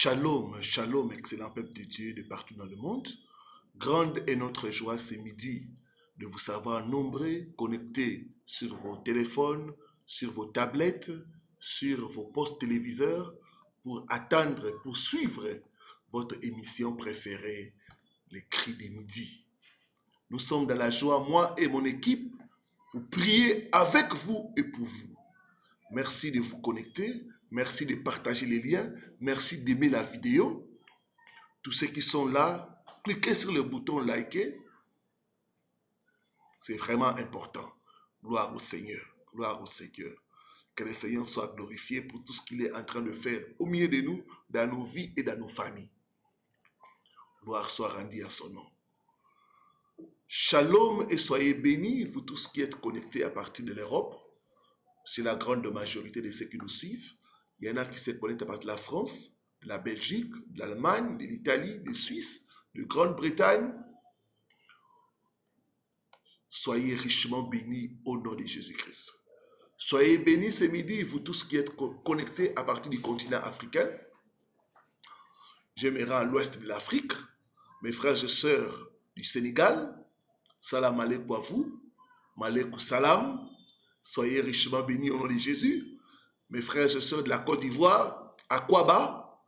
Shalom, shalom, excellent peuple de Dieu de partout dans le monde. Grande est notre joie ce midi de vous savoir nombreux connectés sur vos téléphones, sur vos tablettes, sur vos postes téléviseurs pour attendre, pour suivre votre émission préférée, les cris des midis. Nous sommes dans la joie, moi et mon équipe, pour prier avec vous et pour vous. Merci de vous connecter, merci de partager les liens, merci d'aimer la vidéo. Tous ceux qui sont là, cliquez sur le bouton liker. C'est vraiment important. Gloire au Seigneur, gloire au Seigneur. Que le Seigneur soit glorifié pour tout ce qu'il est en train de faire au milieu de nous, dans nos vies et dans nos familles. Gloire soit rendue à son nom. Shalom et soyez bénis, vous tous qui êtes connectés à partir de l'Europe. C'est la grande majorité de ceux qui nous suivent. Il y en a qui se connectent à partir de la France, de la Belgique, de l'Allemagne, de l'Italie, de Suisse, de Grande-Bretagne. Soyez richement bénis au nom de Jésus-Christ. Soyez bénis ce midi, vous tous qui êtes connectés à partir du continent africain. J'aimerais à l'ouest de l'Afrique, mes frères et sœurs du Sénégal. Salam alaikum à vous. Malaikum salam. Soyez richement bénis au nom de Jésus. Mes frères et sœurs de la Côte d'Ivoire, Akwaba,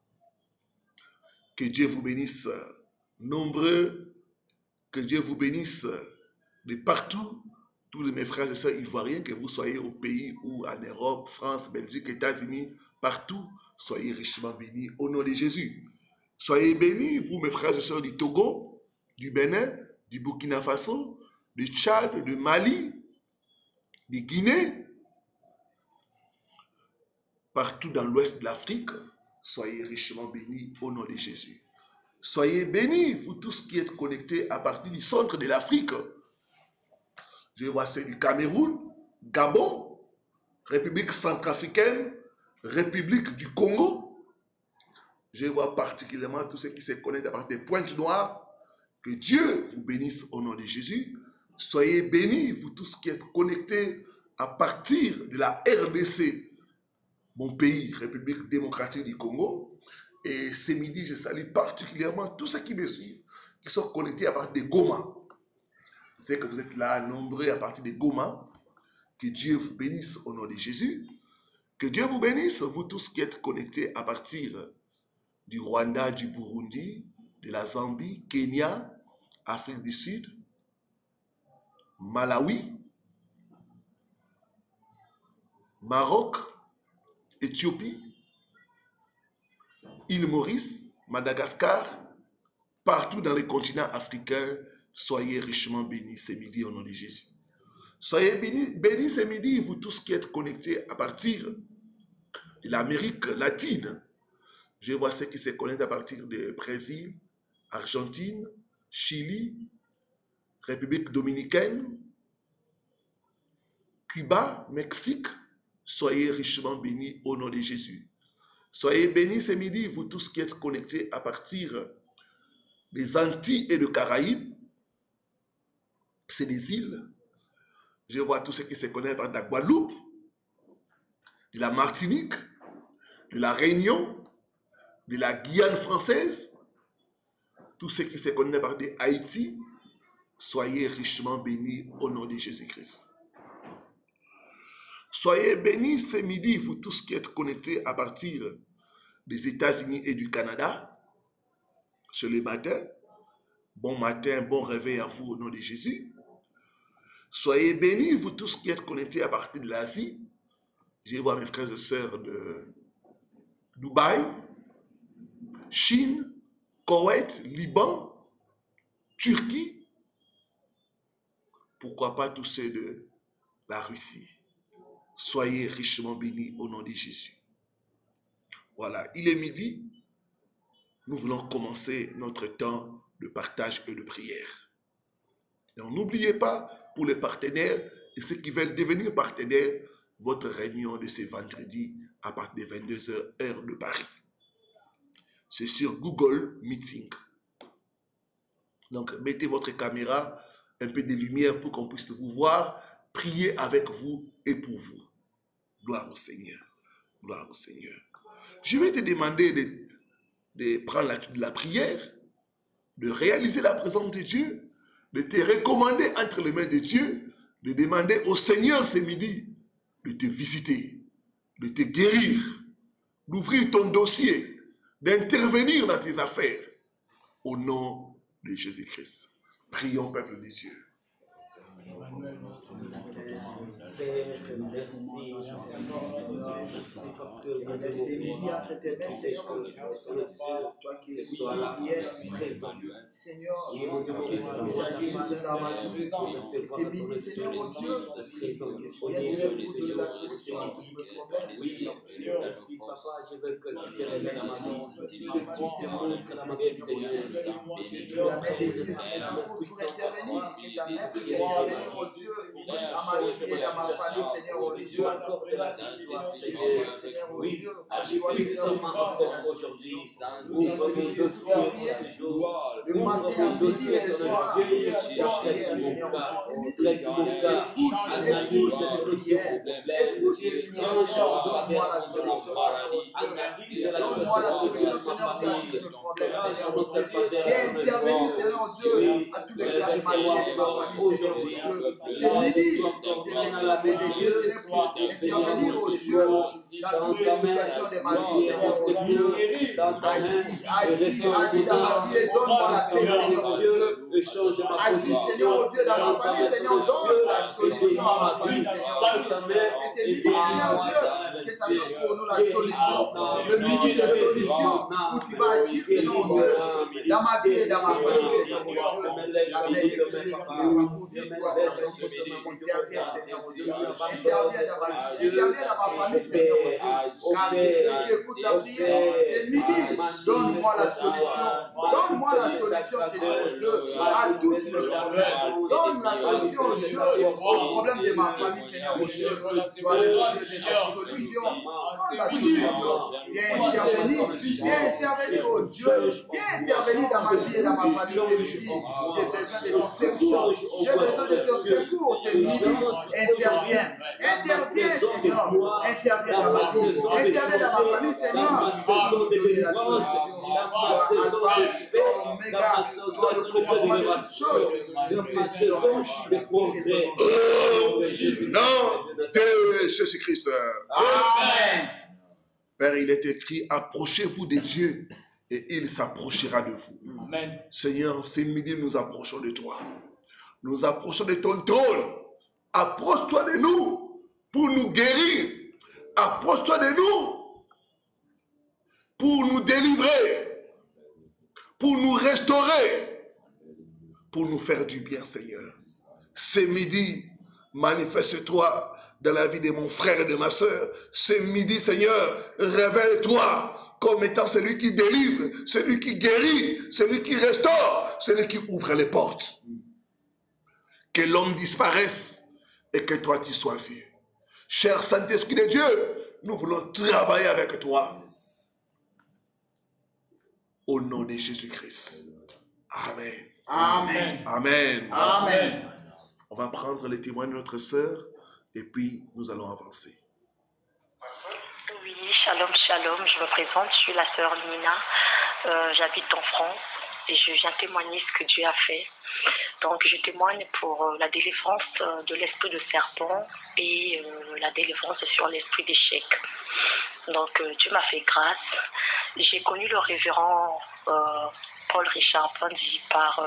que Dieu vous bénisse nombreux, que Dieu vous bénisse de partout, tous mes frères et sœurs ivoiriens, que vous soyez au pays ou en Europe, France, Belgique, États-Unis, partout, soyez richement bénis au nom de Jésus. Soyez bénis, vous mes frères et sœurs du Togo, du Bénin, du Burkina Faso, du Tchad, du Mali, de Guinée, partout dans l'ouest de l'Afrique, soyez richement bénis au nom de Jésus. Soyez bénis, vous tous qui êtes connectés à partir du centre de l'Afrique. Je vois ceux du Cameroun, Gabon, République centrafricaine, République du Congo. Je vois particulièrement tous ceux qui se connectent à partir des Pointes Noires. Que Dieu vous bénisse au nom de Jésus. Soyez bénis, vous tous qui êtes connectés à partir de la RDC, mon pays, République démocratique du Congo. Et ce midi, je salue particulièrement tous ceux qui me suivent, qui sont connectés à partir de Goma. C'est que vous êtes là, nombreux à partir de Goma. Que Dieu vous bénisse au nom de Jésus. Que Dieu vous bénisse, vous tous qui êtes connectés à partir du Rwanda, du Burundi, de la Zambie, Kenya, Afrique du Sud, Malawi, Maroc, Éthiopie, île Maurice, Madagascar, partout dans les continents africains, soyez richement bénis ce midi au nom de Jésus. Soyez bénis ce midi, vous tous qui êtes connectés à partir de l'Amérique latine. Je vois ceux qui se connectent à partir de Brésil, Argentine, Chili, République dominicaine, Cuba, Mexique. Soyez richement bénis au nom de Jésus. Soyez bénis ce midi, vous tous qui êtes connectés à partir des Antilles et des Caraïbes. C'est des îles. Je vois tous ceux qui se connectent par de la Guadeloupe, de la Martinique, de la Réunion, de la Guyane française, tous ceux qui se connectent par de Haïti. Soyez richement bénis au nom de Jésus-Christ. Soyez bénis ce midi, vous tous qui êtes connectés à partir des États-Unis et du Canada. C'est le matin. Bon matin, bon réveil à vous au nom de Jésus. Soyez bénis, vous tous qui êtes connectés à partir de l'Asie. Je vois mes frères et sœurs de Dubaï, Chine, Koweït, Liban, Turquie. Pourquoi pas tous ceux de la Russie. Soyez richement bénis au nom de Jésus. Voilà, il est midi. Nous voulons commencer notre temps de partage et de prière. Donc n'oubliez pas, pour les partenaires et ceux qui veulent devenir partenaires, votre réunion de ce vendredi à partir de 22h, heure de Paris. C'est sur Google Meeting. Donc mettez votre caméra, un peu de lumière pour qu'on puisse vous voir, prier avec vous et pour vous. Gloire au Seigneur. Gloire au Seigneur. Je vais te demander de prendre la prière, de réaliser la présence de Dieu, de te recommander entre les mains de Dieu, de demander au Seigneur ce midi de te visiter, de te guérir, d'ouvrir ton dossier, d'intervenir dans tes affaires. Au nom de Jésus-Christ. Prions, peuple de Dieu. Merci parce que c'est midi entre tes mains, Seigneur, toi qui sois là, présent. Seigneur, il s'agit de ma vie. C'est midi, Seigneur, mon Dieu, disponible pour la solution à tous mes problèmes. Oui, merci, Papa, je veux que tu te révèles dans ma vie. Tu te montres dans ma vie, Seigneur. La main de Dieu est en cours pour intervenir, que ta main puisse intervenir, oh Dieu, dans ma vie et dans ma famille, Seigneur, oh Dieu. Seigneur, oh Dieu, agis puissamment encore aujourd'hui. Ouvre mon dossier pour ce jour. Le matin, à midi et le soir, traite mon cas, analyse le prière. Écoute les prières, donne-moi la solution, Seigneur. Donne-moi la solution, Seigneur, à tous mes problèmes, Seigneur. Viens intervenir, Seigneur Dieu, à tous les cas de ma vie et de ma famille, Seigneur Dieu. C'est midi, je viens à la main de Dieu, Seigneur, pour intervenir, au Dieu, dans toutes les situations de ma vie, Seigneur Dieu. Agis dans ma vie et donne-moi la paix, Seigneur Dieu. Agis, Seigneur Dieu, dans ma famille, Seigneur, donne la solution à ma famille, Seigneur Dieu. Et c'est midi, Seigneur Dieu, que ça soit pour nous la solution, le midi de solution, où tu vas agir, Seigneur Dieu, dans ma vie et dans ma famille, Seigneur Dieu. La paix de Dieu, interviens, Seigneur Dieu. Interviens dans ma vie, interviens dans ma famille, Seigneur Dieu. Car c'est celui qui écoute la prière, c'est midi. Donne-moi la solution. Donne-moi la solution, Seigneur Dieu, à tous mes problèmes. Donne la solution, Dieu, au problème de ma famille, Seigneur Dieu. Sois le Dieu de la solution. Donne la solution. Viens intervenir, oh Dieu. Viens intervenir dans ma vie et dans ma famille, c'est midi. J'ai besoin de ton secours. J'ai besoin de ton secours, c'est midi. Interviens. Interviens, Seigneur. Interviens dans ma vie. Interviens dans ma famille, Seigneur. Dans ma saison de délivrance, dans ma saison de paix, dans ma saison de commémoration, dans ma saison de progrès. Nom de Jésus-Christ. Amen. Père, il est écrit, approchez-vous de Dieu et il s'approchera de vous. Amen. Seigneur, ce midi, nous approchons de toi. Nous approchons de ton trône. Approche-toi de nous pour nous guérir. Approche-toi de nous pour nous délivrer, pour nous restaurer, pour nous faire du bien, Seigneur. Ce midi, manifeste-toi dans la vie de mon frère et de ma soeur. Ce midi, Seigneur, révèle-toi comme étant celui qui délivre, celui qui guérit, celui qui restaure, celui qui ouvre les portes. Que l'homme disparaisse et que toi tu sois vu. Cher Saint-Esprit de Dieu, nous voulons travailler avec toi. Au nom de Jésus-Christ. Amen. Amen. Amen. Amen. On va prendre les témoins de notre sœur et puis nous allons avancer. Oui, shalom, shalom. Je me présente, je suis la sœur Nina. J'habite en France et je viens témoigner ce que Dieu a fait. Donc, je témoigne pour la délivrance de l'esprit de serpent et la délivrance sur l'esprit d'échec. Donc, Dieu m'a fait grâce. J'ai connu le révérend Paul Richard Pandy par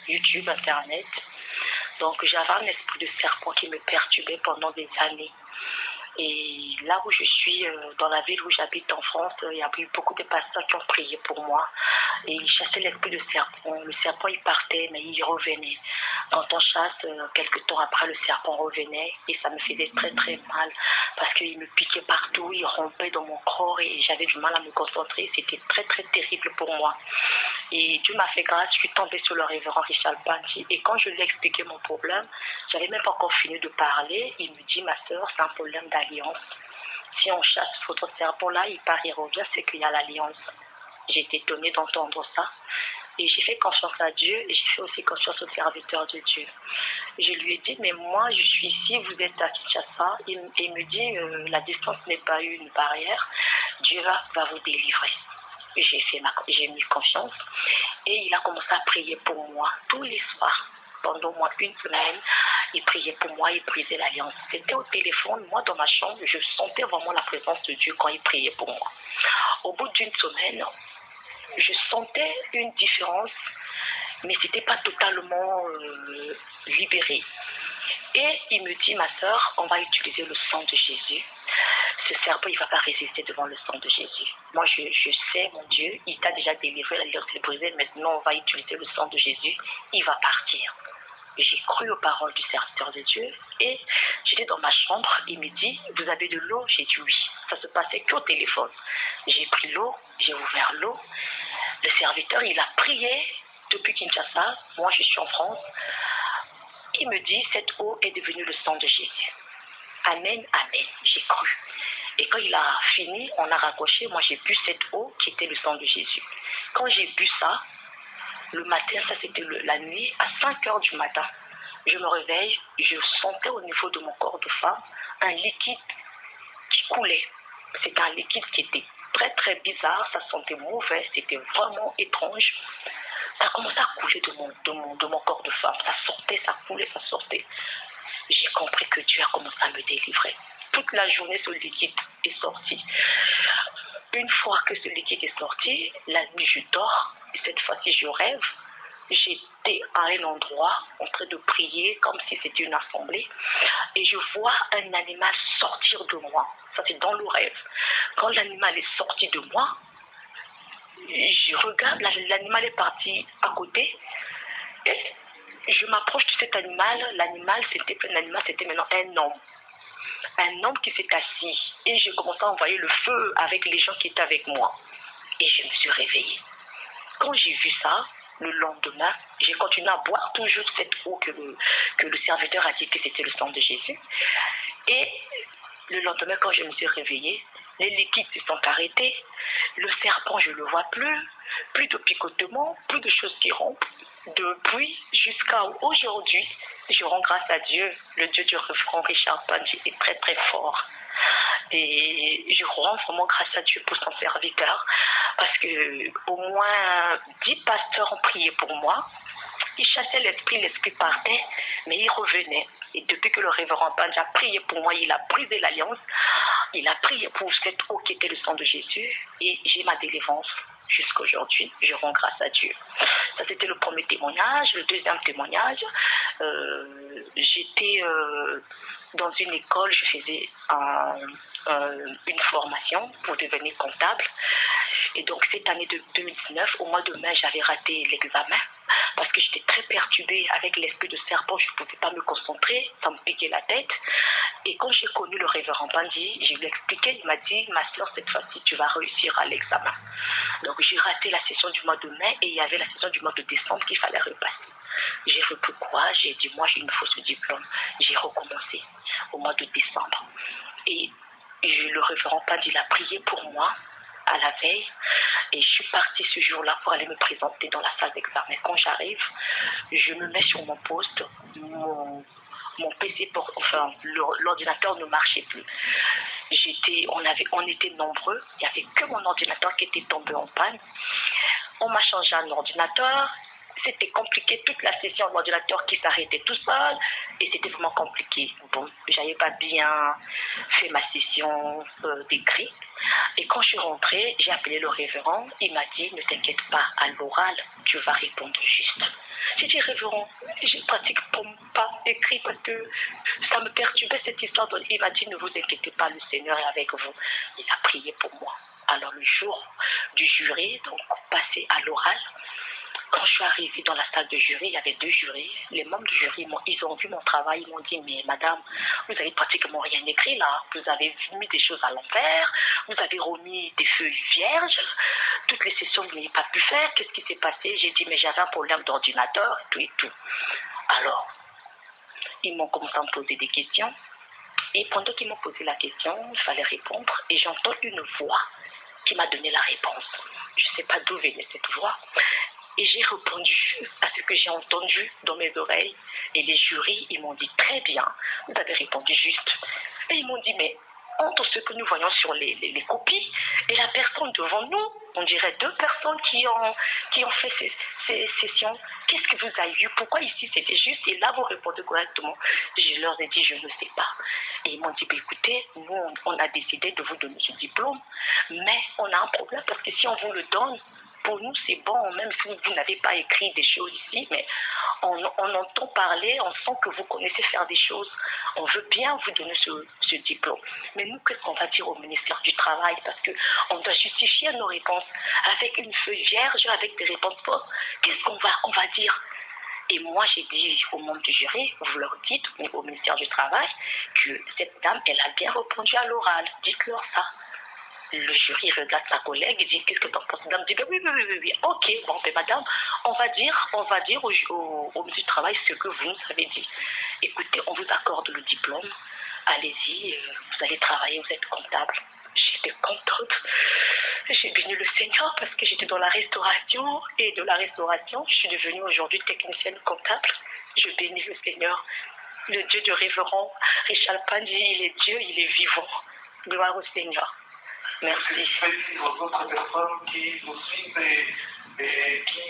YouTube, Internet. Donc, j'avais un esprit de serpent qui me perturbait pendant des années. Et là où je suis, dans la ville où j'habite en France, il y a eu beaucoup de pasteurs qui ont prié pour moi. Et ils chassaient l'esprit de serpent. Le serpent, il partait, mais il revenait. Quand on chasse, quelques temps après, le serpent revenait. Et ça me faisait très, très mal. Parce qu'il me piquait partout, il rompait dans mon corps. Et j'avais du mal à me concentrer. C'était très, très terrible pour moi. Et Dieu m'a fait grâce. Je suis tombée sur le révérend Richard Pandy. Et quand je lui ai expliqué mon problème, j'avais même pas encore fini de parler. Il me dit, ma soeur, c'est un problème d'alliance. Si on chasse votre serpent-là, il part, il revient, c'est qu'il y a l'alliance. J'ai été étonnée d'entendre ça. Et j'ai fait confiance à Dieu et j'ai fait aussi confiance au serviteur de Dieu. Je lui ai dit, mais moi, je suis ici, vous êtes à Kinshasa. Il me dit, la distance n'est pas une barrière. Dieu va vous délivrer. j'ai mis confiance et il a commencé à prier pour moi tous les soirs. Pendant au moins une semaine, il priait pour moi, il brisait l'alliance. C'était au téléphone, moi dans ma chambre, je sentais vraiment la présence de Dieu quand il priait pour moi. Au bout d'une semaine, je sentais une différence, mais ce n'était pas totalement libéré. Et il me dit, ma soeur, on va utiliser le sang de Jésus. Ce serpent, il ne va pas résister devant le sang de Jésus. Moi, je sais, mon Dieu, il t'a déjà délivré, l'alliance est brisée, maintenant on va utiliser le sang de Jésus, il va partir. J'ai cru aux paroles du serviteur de Dieu et j'étais dans ma chambre, il me dit, vous avez de l'eau? J'ai dit oui. Ça se passait qu'au téléphone. J'ai pris l'eau, j'ai ouvert l'eau. Le serviteur, il a prié depuis Kinshasa. Moi, je suis en France. Il me dit, cette eau est devenue le sang de Jésus. Amen, amen. J'ai cru. Et quand il a fini, on a raccroché. Moi, j'ai bu cette eau qui était le sang de Jésus. Quand j'ai bu ça, le matin, ça c'était la nuit, à 5 heures du matin, je me réveille, je sentais au niveau de mon corps de femme un liquide qui coulait. C'était un liquide qui était très très bizarre, ça sentait mauvais, c'était vraiment étrange. Ça commençait à couler de mon corps de femme, ça sortait, ça coulait, ça sortait. J'ai compris que Dieu a commencé à me délivrer. Toute la journée, ce liquide est sorti. Une fois que ce liquide est sorti, la nuit je dors, et cette fois-ci je rêve. J'étais à un endroit en train de prier comme si c'était une assemblée et je vois un animal sortir de moi. Ça c'est dans le rêve. Quand l'animal est sorti de moi, je regarde, l'animal est parti à côté et je m'approche de cet animal. L'animal c'était maintenant un homme. Un homme qui s'est assis et j'ai commencé à envoyer le feu avec les gens qui étaient avec moi. Et je me suis réveillée. Quand j'ai vu ça, le lendemain, j'ai continué à boire toujours cette eau que le serviteur a dit que c'était le sang de Jésus. Et le lendemain, quand je me suis réveillée, les liquides se sont arrêtés. Le serpent, je ne le vois plus de picotement, plus de choses qui rompent. Depuis jusqu'à aujourd'hui, je rends grâce à Dieu. Le Dieu du révérend Richard Pandji est très très fort. Et je rends vraiment grâce à Dieu pour son serviteur. Parce que au moins 10 pasteurs ont prié pour moi. Ils chassaient l'esprit partait, mais il revenait. Et depuis que le révérend Pandji a prié pour moi, il a brisé l'alliance. Il a prié pour cette eau qui était le sang de Jésus. Et j'ai ma délivrance. Jusqu'à aujourd'hui, je rends grâce à Dieu. Ça, c'était le premier témoignage. Le deuxième témoignage, j'étais dans une école, je faisais une formation pour devenir comptable. Et donc, cette année de 2019, au mois de mai, j'avais raté l'examen parce que j'étais très perturbée avec l'esprit de serpent. Je ne pouvais pas me concentrer, ça me piquait la tête. Et quand j'ai connu le révérend Pandji, je lui ai expliqué, il m'a dit, ma soeur, cette fois-ci, tu vas réussir à l'examen. Donc, j'ai raté la session du mois de mai et il y avait la session du mois de décembre qu'il fallait repasser. J'ai repris quoi? J'ai dit, moi, j'ai une fausse diplôme. J'ai recommencé au mois de décembre. Et le révérend Pandji, il a prié pour moi à la veille. Et je suis partie ce jour-là pour aller me présenter dans la salle d'examen. Quand j'arrive, je me mets sur mon poste. Mon PC, enfin, l'ordinateur ne marchait plus. On était nombreux. Il n'y avait que mon ordinateur qui était tombé en panne. On m'a changé un ordinateur. C'était compliqué. Toute la session, l'ordinateur qui s'arrêtait tout seul. Et c'était vraiment compliqué. Bon, je n'avais pas bien fait ma session d'écrit. Et quand je suis rentrée, j'ai appelé le révérend. Il m'a dit, ne t'inquiète pas, à l'oral, tu vas répondre juste. J'ai dit, révérend, je ne pratique pas écrit parce que ça me perturbait cette histoire. Il m'a dit, ne vous inquiétez pas, le Seigneur est avec vous. Il a prié pour moi. Alors le jour du jury, donc passé à l'oral, quand je suis arrivée dans la salle de jury, il y avait 2 jurys. Les membres du jury, ils ont vu mon travail, ils m'ont dit, mais madame, vous avez pratiquement rien écrit là. Vous avez mis des choses à l'envers, vous avez remis des feuilles vierges, toutes les sessions vous n'avez pas pu faire. Qu'est-ce qui s'est passé? J'ai dit, mais j'avais un problème d'ordinateur, tout et tout. Alors, ils m'ont commencé à me poser des questions. Et pendant qu'ils m'ont posé la question, il fallait répondre. Et j'entends une voix qui m'a donné la réponse. Je ne sais pas d'où venait cette voix. Et j'ai répondu à ce que j'ai entendu dans mes oreilles. Et les jurys, ils m'ont dit, très bien, vous avez répondu juste. Et ils m'ont dit, mais entre ce que nous voyons sur les copies et la personne devant nous. On dirait deux personnes qui ont fait ces sessions. Qu'est-ce que vous avez eu? Pourquoi ici c'était juste? Et là, vous répondez correctement. Je leur ai dit, je ne sais pas. Et ils m'ont dit, bah, écoutez, nous, on a décidé de vous donner ce diplôme, mais on a un problème parce que si on vous le donne, pour nous, c'est bon, même si vous n'avez pas écrit des choses ici, mais on entend parler, on sent que vous connaissez faire des choses. On veut bien vous donner ce diplôme. Mais nous, qu'est-ce qu'on va dire au ministère du Travail? Parce qu'on doit justifier nos réponses avec une feuille vierge, avec des réponses fortes. Qu'est-ce qu'on va dire? Et moi, j'ai dit aux membres du jury, vous leur dites au ministère du Travail que cette dame, elle a bien répondu à l'oral. Dites-leur ça. Le jury regarde sa collègue et dit, qu'est-ce que tu en penses? La dame dit, oui. Ok, bon, mais madame, on va dire au ministère du Travail ce que vous nous avez dit. Écoutez, on vous accorde le diplôme, allez-y, vous allez travailler, vous êtes comptable. J'étais contente. J'ai béni le Seigneur parce que j'étais dans la restauration et de la restauration, je suis devenue aujourd'hui technicienne comptable. Je bénis le Seigneur. Le Dieu du révérend Richard Pandji, il est Dieu, il est vivant. Gloire au Seigneur. Merci. Merci aux autres personnes qui nous suivent et qui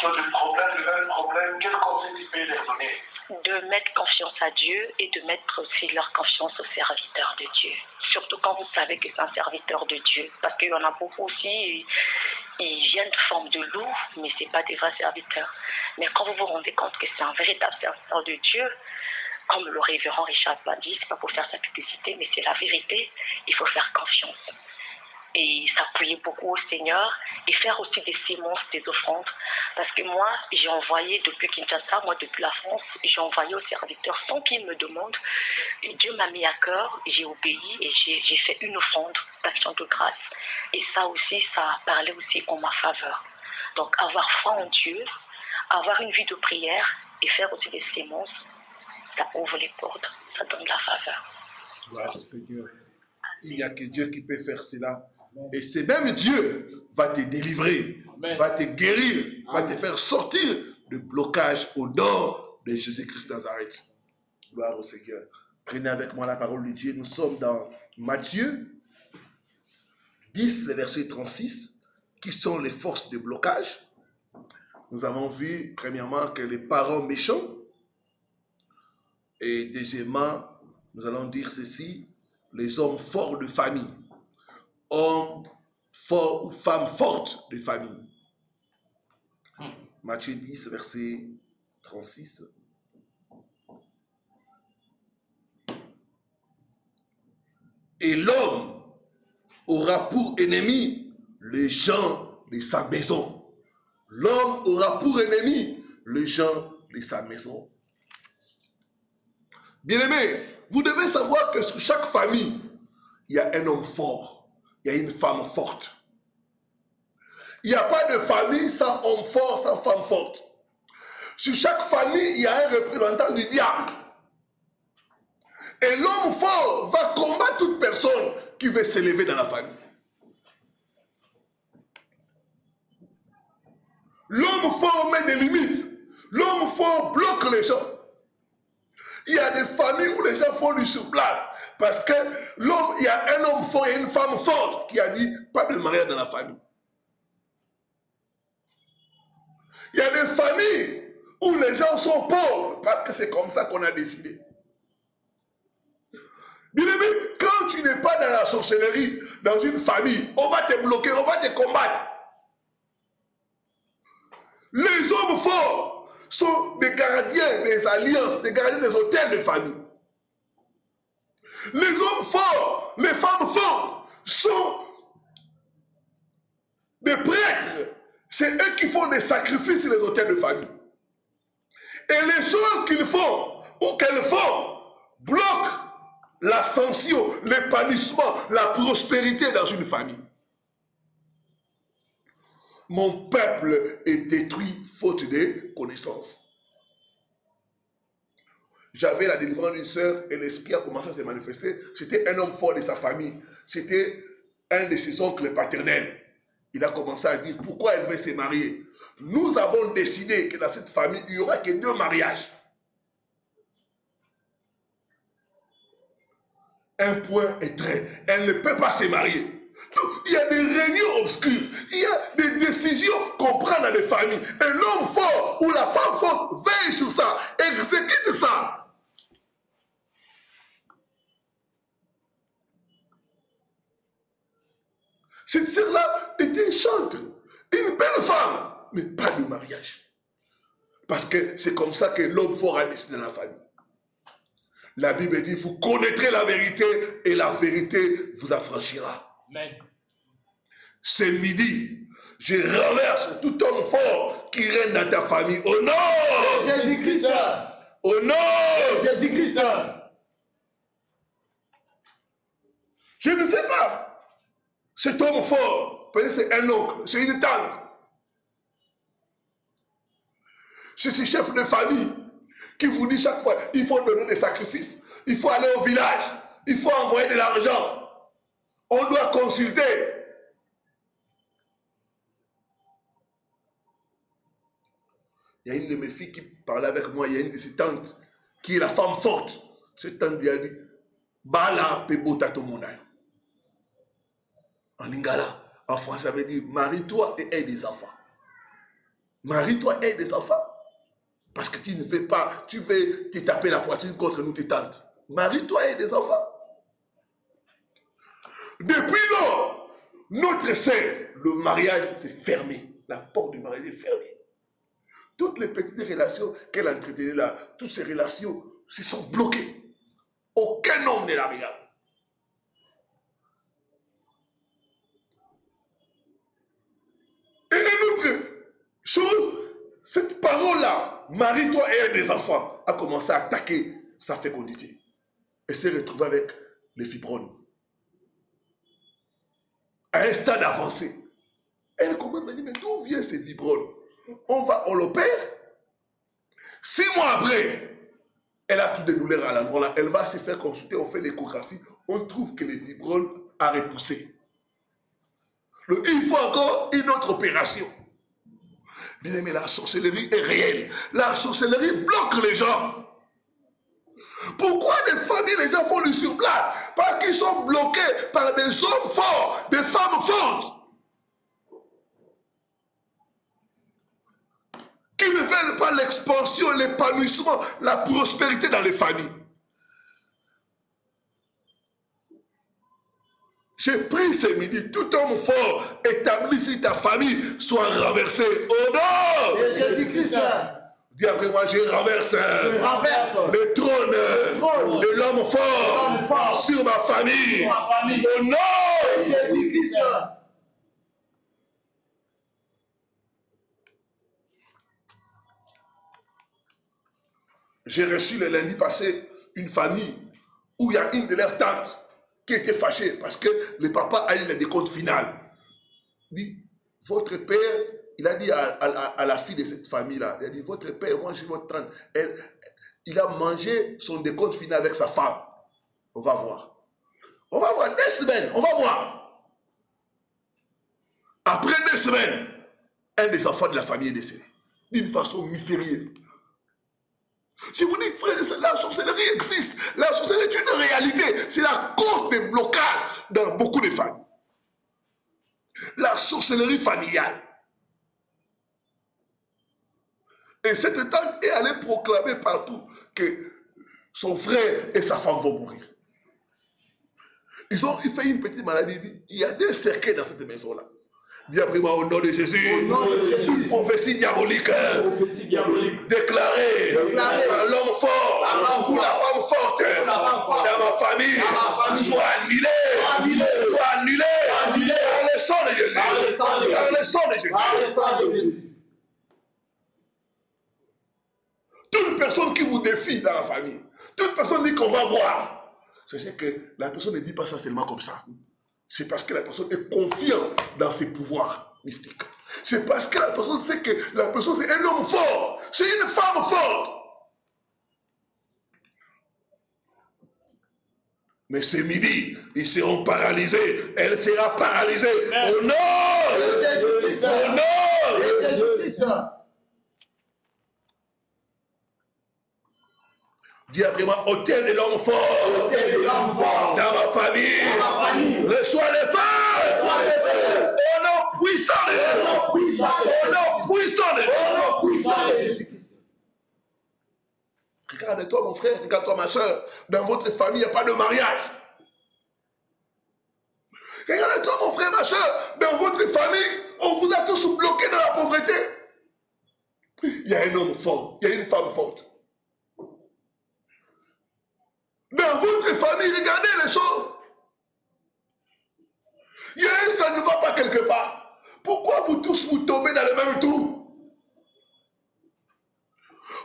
ont des problèmes, le même problème. Quel conseil tu peux leur donner? De mettre confiance à Dieu et de mettre aussi leur confiance au serviteur de Dieu. Surtout quand vous savez que c'est un serviteur de Dieu. Parce qu'il y en a beaucoup aussi, ils viennent de forme de loup, mais ce n'est pas des vrais serviteurs. Mais quand vous vous rendez compte que c'est un véritable serviteur de Dieu, comme le révérend Richard Pandji, ce n'est pas pour faire sa publicité, mais c'est la vérité, il faut faire confiance. Et s'appuyer beaucoup au Seigneur et faire aussi des sémences, des offrandes. Parce que moi, j'ai envoyé depuis Kinshasa, moi depuis la France, j'ai envoyé aux serviteurs sans qu'ils me demandent. Et Dieu m'a mis à cœur, j'ai obéi et j'ai fait une offrande d'action de grâce. Et ça aussi, ça a parlé aussi en ma faveur. Donc avoir foi en Dieu, avoir une vie de prière et faire aussi des sémences, ça ouvre les portes, ça donne la faveur. Gloire au Seigneur. Il n'y a que Dieu qui peut faire cela. Et c'est même Dieu va te délivrer, va te guérir, va te faire sortir de blocage au nom de Jésus-Christ Nazareth. Gloire au Seigneur. Prenez avec moi la parole de Dieu. Nous sommes dans Matthieu 10, le verset 36, qui sont les forces de blocage. Nous avons vu, premièrement, que les parents méchants, et deuxièmement, nous allons dire ceci, les hommes forts de famille, hommes forts ou femmes fortes de famille. Matthieu 10, verset 36. Et l'homme aura pour ennemi les gens de sa maison. L'homme aura pour ennemi les gens de sa maison. Bien-aimés, vous devez savoir que sur chaque famille, il y a un homme fort, il y a une femme forte. Il n'y a pas de famille sans homme fort, sans femme forte. Sur chaque famille, il y a un représentant du diable. Et l'homme fort va combattre toute personne qui veut s'élever dans la famille. L'homme fort met des limites. L'homme fort bloque les gens. Il y a des familles où les gens font du surplace. Parce que l'homme, il y a un homme fort et une femme forte qui a dit pas de mariage dans la famille. Il y a des familles où les gens sont pauvres parce que c'est comme ça qu'on a décidé. Bien-aimé, quand tu n'es pas dans la sorcellerie, dans une famille, on va te bloquer, on va te combattre. Les hommes forts sont des gardiens des alliances, des gardiens des hôtels de famille. Les hommes forts, les femmes fortes sont des prêtres. C'est eux qui font des sacrifices sur les hôtels de famille. Et les choses qu'ils font ou qu'elles font bloquent l'ascension, l'épanouissement, la prospérité dans une famille. Mon peuple est détruit faute de connaissances. J'avais la délivrance d'une sœur et l'esprit a commencé à se manifester. C'était un homme fort de sa famille. C'était un de ses oncles paternels. Il a commencé à dire pourquoi elle veut se marier. Nous avons décidé que dans cette famille, il n'y aura que 2 mariages. un point est trait. Elle ne peut pas se marier. Donc, il y a des réunions obscures. Il y a des décisions qu'on prend dans les familles. Et l'homme fort ou la femme forte veille sur ça. Exécute ça. Cette sœur-là était chante. Une belle femme. Mais pas de mariage. Parce que c'est comme ça que l'homme fort a décidé dans la famille. La Bible dit, vous connaîtrez la vérité et la vérité vous affranchira. Amen. C'est midi. Je renverse tout homme fort qui règne dans ta famille. Au nom de Jésus-Christ. Au nom de Jésus-Christ. Je ne sais pas. Cet homme fort, peut-être c'est un oncle, c'est une tante. C'est ce chef de famille qui vous dit chaque fois, il faut donner des sacrifices, il faut aller au village, il faut envoyer de l'argent, on doit consulter. Il y a une de mes filles qui parlait avec moi, il y a une de ses tantes, qui est la femme forte. Cette tante lui a dit, Bala pebota to monai. En lingala, en français, ça veut dire, marie-toi et aie des enfants. Marie-toi et aie des enfants. Parce que tu ne veux pas, tu veux te taper la poitrine contre nous, tes tantes. Marie-toi et des enfants. Depuis lors, notre sœur, le mariage s'est fermé. La porte du mariage est fermée. Toutes les petites relations qu'elle entretenait là, toutes ces relations se sont bloquées. Aucun homme ne la regarde. Et une autre chose, cette parole-là, marie-toi et aie des enfants, a commencé à attaquer sa fécondité. Elle s'est retrouvée avec les fibromes. À un stade avancé. Elle commence à me dire, mais d'où viennent ces fibromes? On l'opère. 6 mois après, elle a toutes des douleurs à l'endroit là. Elle va se faire consulter, on fait l'échographie, on trouve que les fibromes a repoussé. Il faut encore une autre opération. Bien aimé, la sorcellerie est réelle. La sorcellerie bloque les gens. Pourquoi des familles, les gens font du surplace? Parce qu'ils sont bloqués par des hommes forts, des femmes fortes, qui ne veulent pas l'expansion, l'épanouissement, la prospérité dans les familles. J'ai pris ce midi, tout homme fort établi sur ta famille soit renversé au nom de Jésus-Christ. Dis après moi, je renverse le trône de l'homme fort sur ma famille. Au nom de Jésus-Christ. J'ai reçu le lundi passé une famille où il y a une de leurs tantes qui était fâchée parce que le papa a eu le décompte final. Il dit, votre père, il a dit à la fille de cette famille-là, il a dit, votre père, moi je suis votre tante, il a mangé son décompte final avec sa femme. On va voir. On va voir 2 semaines, on va voir. Après 2 semaines, un des enfants de la famille est décédé. D'une façon mystérieuse. Je vous dis, frère, la sorcellerie existe. La sorcellerie est une réalité. C'est la cause des blocages dans beaucoup de familles. La sorcellerie familiale. Et cette tante est allée proclamer partout que son frère et sa femme vont mourir. Ils ont fait une petite maladie. Il y a des cercueils dans cette maison-là. Dis après moi au nom de Jésus. Au nom de Jésus. Prophétie diabolique. Déclarée par l'homme fort ou la femme forte dans ma famille. Soit annulée. Soit annulée. Par le sang de Jésus. Par le sang de Jésus. Toute personne qui vous défie dans la famille, toute personne dit qu'on va voir, sachez que la personne ne dit pas ça seulement comme ça. C'est parce que la personne est confiante dans ses pouvoirs mystiques. C'est parce que la personne sait que la personne c'est un homme fort, c'est une femme forte. Mais ce midi, ils seront paralysés. Elle sera paralysée. Au nom de Jésus-Christ. Au nom de Jésus-Christ. Dis après moi, autel de l'homme fort. Autel de l'homme fort. Dans ma famille. Dans ma famille. Reçois le feu. Reçois le feu. Au nom puissant de Dieu. Au nom puissant de Dieu. Au nom puissant de Dieu. Au nom puissant de Jésus-Christ. Regarde-toi mon frère, regarde-toi ma soeur. Dans votre famille, il n'y a pas de mariage. Regarde-toi mon frère, ma soeur. Dans votre famille, on vous a tous bloqués dans la pauvreté. Il y a un homme fort, il y a une femme forte. Dans votre famille, regardez les choses. Il y a un, ça ne va pas quelque part. Pourquoi vous tous vous tombez dans le même trou?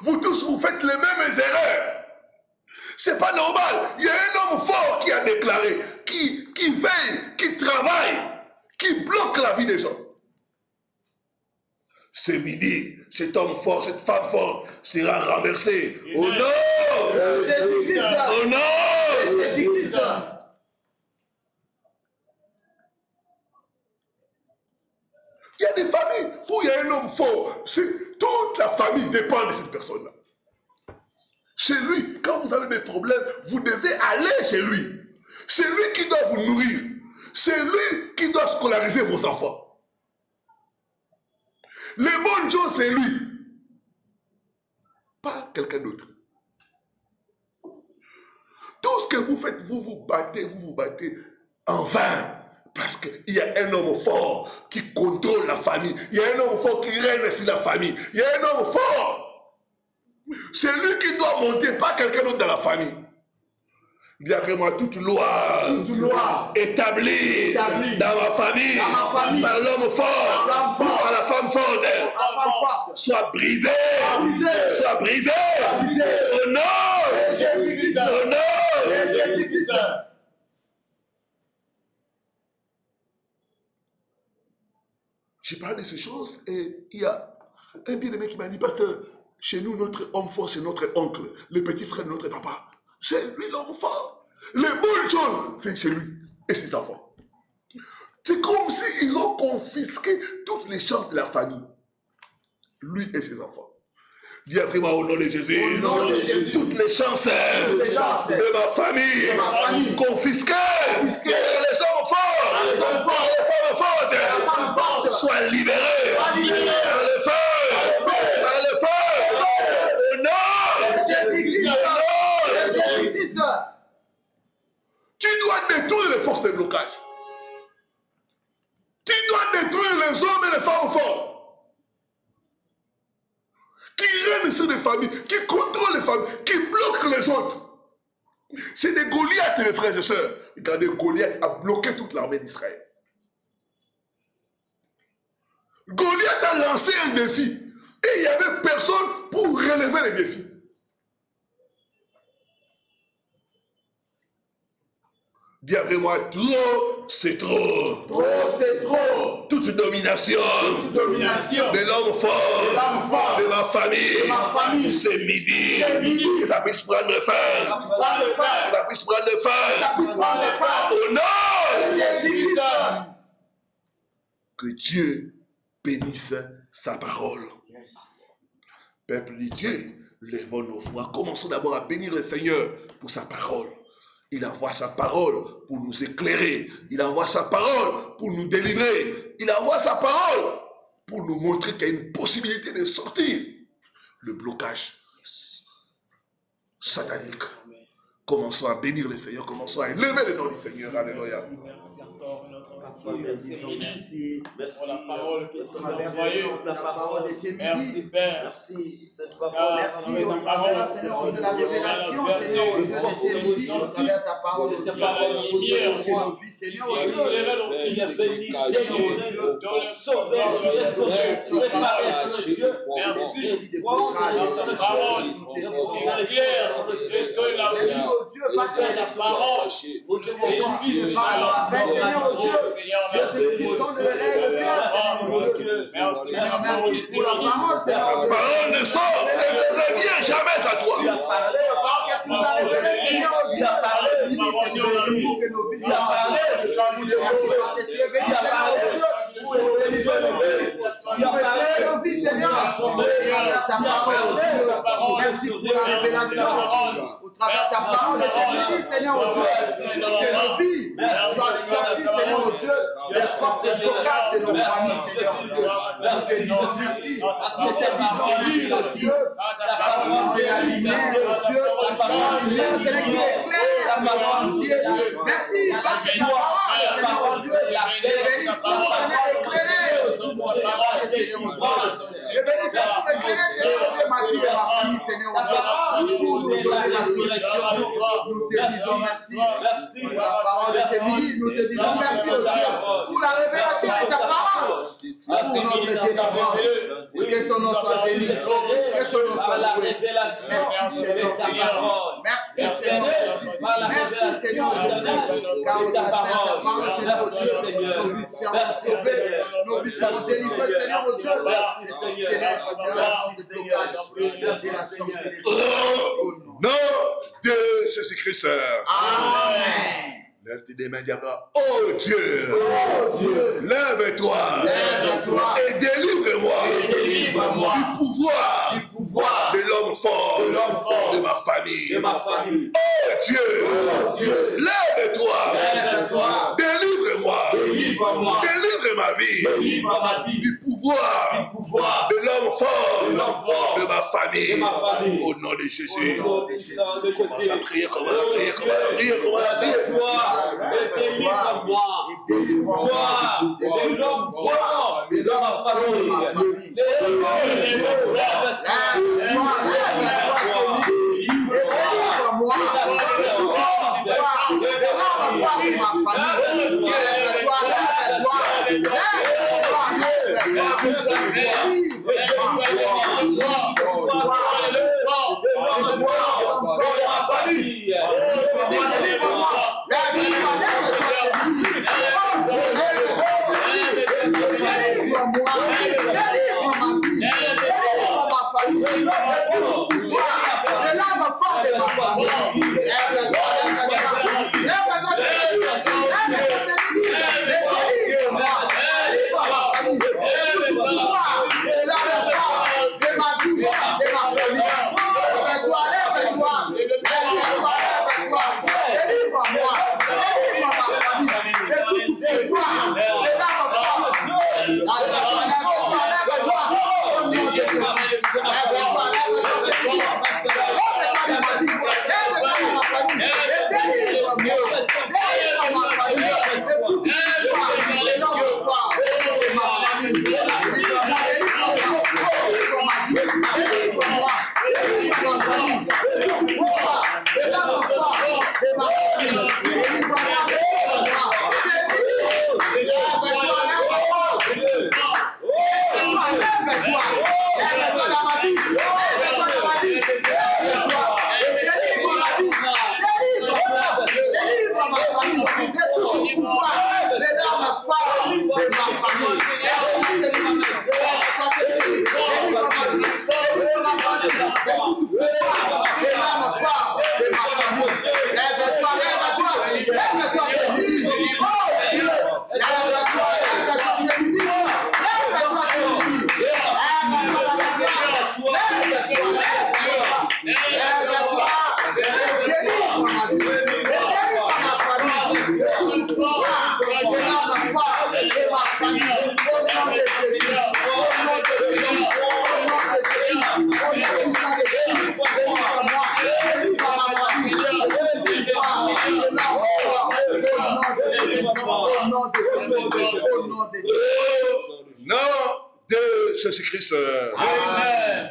Vous tous vous faites les mêmes erreurs. C'est pas normal. Il y a un homme fort qui a déclaré, qui veille, qui travaille, qui bloque la vie des gens. Ce midi, cet homme fort, cette femme forte sera renversée. Au nom de Jésus-Christ. Au nom de Jésus-Christ. Il y a des familles où il y a un homme fort. Toute la famille dépend de cette personne-là. Chez lui, quand vous avez des problèmes, vous devez aller chez lui. C'est lui qui doit vous nourrir. C'est lui qui doit scolariser vos enfants. Les bonnes choses, c'est lui. Pas quelqu'un d'autre. Tout ce que vous faites, vous vous battez en vain. Parce qu'il y a un homme fort qui contrôle la famille. Il y a un homme fort qui règne sur la famille. Il y a un homme fort. C'est lui qui doit monter, pas quelqu'un d'autre dans la famille. Dis après moi, toute loi établie dans ma famille, par l'homme fort, par la femme forte, soit brisée, soit brisée, au nom de Jésus-Christ, au nom de Jésus-Christ. J'ai parlé de ces choses et il y a un bien-aimé qui m'a dit, pasteur, chez nous, notre homme fort, c'est notre oncle, le petit frère de notre papa. C'est lui l'homme fort. Les bonnes choses, c'est chez lui et ses enfants. C'est comme s'ils ont confisqué toutes les chances de la famille. Lui et ses enfants. Dis après moi au nom de Jésus. Au nom de Jésus. Toutes les chances de ma famille, confisquées. Les hommes forts, les femmes fortes, soient libérés par le feu. Par le feu. Au nom de Jésus-Christ. Tu dois détruire les forces de blocage. Tu dois détruire les hommes et les femmes forts. Qui règnent sur les familles, qui contrôlent les familles, qui bloquent les autres. C'est des Goliaths, mes frères et sœurs. Regardez, Goliath a bloqué toute l'armée d'Israël. Goliath a lancé un défi. Et il n'y avait personne pour relever les défis. Dis avec moi, trop, c'est trop. Trop, c'est trop. Toute domination de l'homme fort, de ma famille, c'est midi. Que ça puisse prendre fin. Que ça puisse prendre fin. Au nom de Jésus-Christ. Que Dieu bénisse sa parole. Peuple de Dieu, levons nos voix. Commençons d'abord à bénir le Seigneur pour sa parole. Il envoie sa parole pour nous éclairer. Il envoie sa parole pour nous délivrer. Il envoie sa parole pour nous montrer qu'il y a une possibilité de sortir le blocage satanique. Commençons à bénir le Seigneur. Commençons à élever le nom du Seigneur. Alléluia. Merci pour la parole que tu as envoyée. la parole de ce midi. Père. Merci cette parole. Merci au travers, Seigneur, de la révélation, Seigneur, au Dieu de ce midi, au travers de ta parole. C'était par la lumière, nos vies, Seigneur, au Dieu. Il a béni, Seigneur, sauveur, merci de ta parole. Merci au Dieu, parce que la parole, nous devons vivre par la Seigneur, au Dieu. Ceux qui sont de règles merci pour la parole, Seigneur. La parole ne sort et ne revient jamais à toi. Tu as parlé, la parole que tu nous as révélée, Seigneur, au Dieu. C'est pour que nos vies soient merci parce que tu es venu, Seigneur, au Dieu, pour délivrer nos vies. Tu as parlé nos vies, Seigneur, à ta parole, au Dieu. Merci pour la révélation. au travers de ta parole de cette vie, Seigneur mon Dieu, que nos vies soient sorties, Seigneur mon Dieu, des forces de blocage de nos familles, Seigneur mon Dieu. Nous te disons merci. Nous te disons merci, mon Dieu. Ta parole est la lumière, mon Dieu. Ta parole est celui qui éclaire ma sentier. Merci, parce que ta parole, Seigneur mon Dieu, est bénie pour Seigneur éclairer, Seigneur mon Dieu. Et bénissez pour éclairer, Seigneur mon Dieu, ma vie et ma famille, Seigneur mon Dieu. Pour nous donner la solution, nous te disons merci. Pour la parole de tes vies, nous te disons merci, oh Dieu, pour la révélation de ta parole. Pour notre délivrance. Que ton nom soit béni. Que ton nom soit loué. Merci, Seigneur Jésus. Merci, Seigneur Jésus. Merci, Seigneur Jésus. Car au travers de ta parole, Seigneur Dieu, nos vies seront sauvées. Nos vies seront délivrées, Seigneur Dieu. Merci, Seigneur. Au nom de Jésus-Christ. Amen. Lève tes mains, diable. Oh Dieu, lève-toi et délivre-moi du pouvoir de l'homme fort de ma famille. Oh Dieu, lève-toi, délivre-moi, délivre ma vie du pouvoir de l'homme fort de ma famille. Au nom de Jésus. Commence à prier, comment à prier. Délivre-moi de l'homme fort de ma famille. Jésus-Christ. Amen.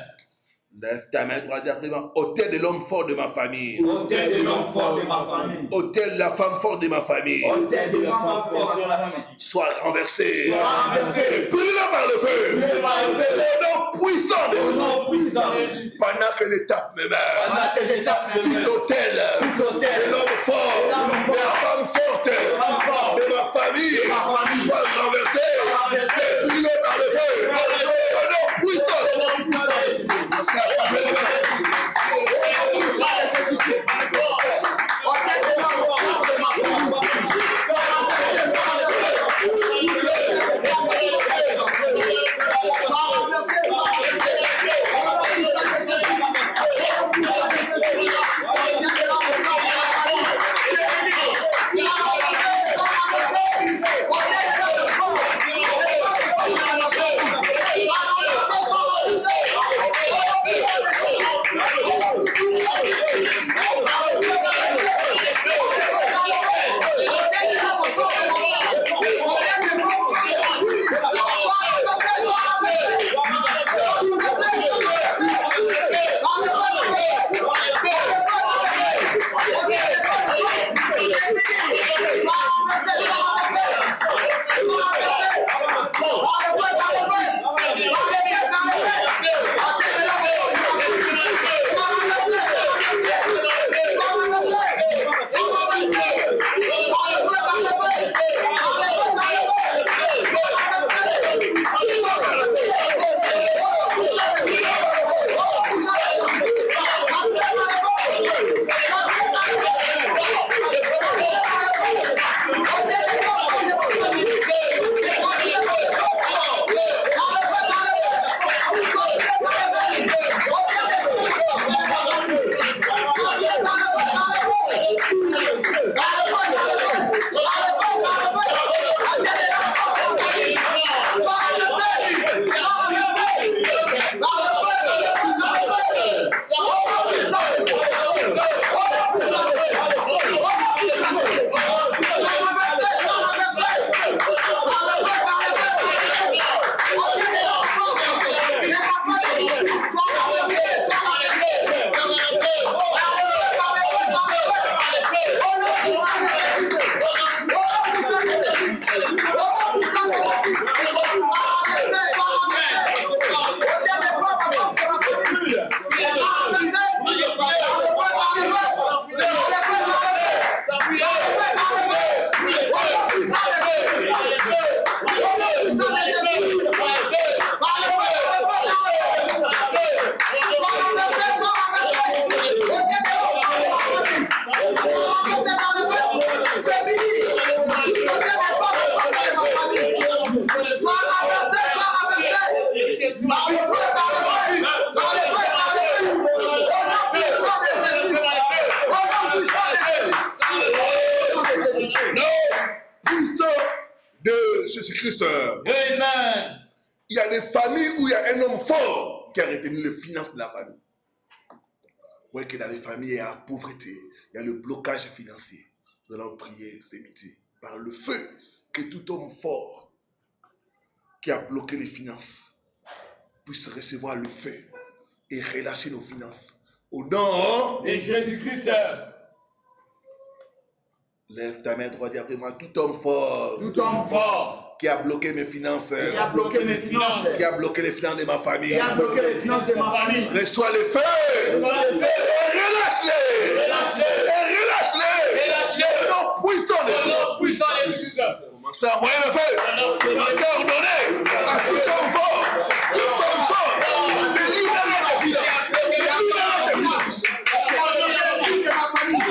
Lève ta main droite après moi. Autel de l'homme fort de ma famille. Autel de l'homme fort de ma famille. Autel de la femme forte de ma famille. Autel de la femme forte de ma famille. Soit renversé. Soit renversé. Brûlé par le feu. Brûlé par le feu. Au nom puissant de Au nom puissant. Pendant que je tape mes mains. Pendant que je tape mes mains. Tout autel. De l'homme fort. De la femme forte. De ma famille. Soit renversé. Brûlé par le feu. Au nom puissant. puissant de Jésus-Christ. Amen. Il y a des familles où il y a un homme fort qui a retenu les finances de la famille. Vous voyez que dans les familles, il y a la pauvreté, il y a le blocage financier. Nous allons prier ce midi par le feu que tout homme fort qui a bloqué les finances puisse recevoir le feu et relâcher nos finances. Au nom de Jésus-Christ. Lève ta main droite et après moi, tout homme fort. Tout homme fort. Qui a bloqué mes finances. Qui a bloqué mes finances. Qui a bloqué les finances de ma famille. Qui a bloqué les finances de ma famille. Reçois le feu. Et relâche-les. Et relâche-les. Au nom puissant de Dieu. Commencez à envoyer le feu. Commencez à ordonner à tout homme fort. Tout homme fort. De libérer les finances. De libérer les finances. De ma famille.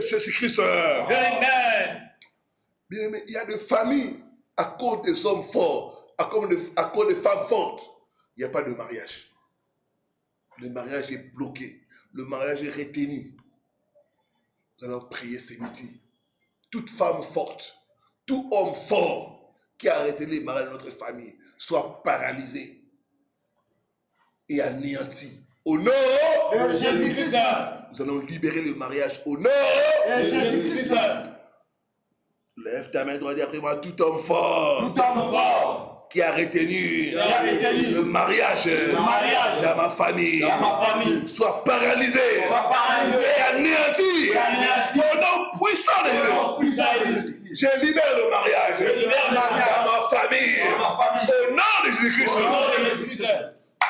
Jésus-Christ. Amen. Bien aimé, il y a des familles à cause des hommes forts, à cause des femmes fortes. Il n'y a pas de mariage. Le mariage est bloqué. Le mariage est retenu. Nous allons prier ce midi. Toute femme forte, tout homme fort qui a retenu le mariage de notre famille soit paralysé et anéanti. Au nom de Jésus-Christ. Nous allons libérer le mariage au nom de Jésus-Christ. Lève ta main droite et après moi, tout homme fort. Tout homme fort. Qui a retenu le mariage dans ma famille. Soit paralysé. Et anéanti. Au nom puissant de Dieu. Je libère le mariage dans ma famille. Au nom de Jésus-Christ.